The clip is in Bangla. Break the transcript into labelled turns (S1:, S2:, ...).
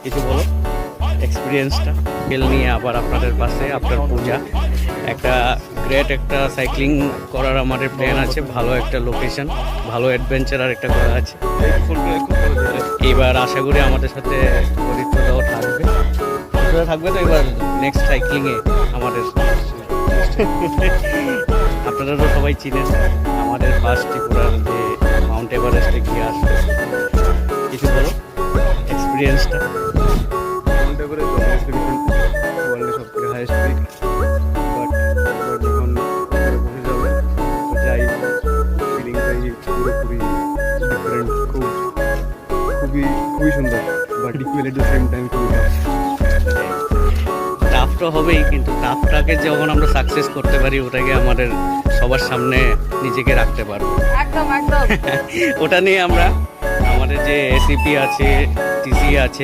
S1: কিছু বলো এক্সপিরিয়েন্সটা ফিল নিয়ে আবার আপনাদের পাশে আপনার পূজা একটা গ্রেট একটা সাইক্লিং করার আমাদের প্ল্যান আছে, ভালো একটা লোকেশন, ভালো অ্যাডভেঞ্চার একটা করা আছে। এবার আশা করি আমাদের সাথে পরিচিতরাও থাকবে, থাকবে তো এবার নেক্সট সাইক্লিংয়ে আমাদের। আপনারা তো সবাই চিনেন আমাদের ফার্স্ট ত্রিপুরার যে মাউন্ট এভারেস্টে গিয়ে আসবে, কিছু বলো এক্সপিরিয়েন্সটা।
S2: মাউন্ট এভারেস্ট ওয়ার্ল্ডের সব থেকে হাইয়েস্ট পিক, বাট যখন বসে যাবে যাই ফিলিংটাই পুরোপুরি ডিফারেন্ট, খুবই সুন্দর, but equal at the same time খুবই
S1: টাফ তো হবেই, কিন্তু টাফটাকে যখন আমরা সাকসেস করতে পারি ওটাকে আমাদের সবার সামনে নিজেকে রাখতে পারবো।
S3: একদম একদম
S1: ওটা নিয়ে আমরা আমাদের যে এসিপি আছে, টিসি আছে,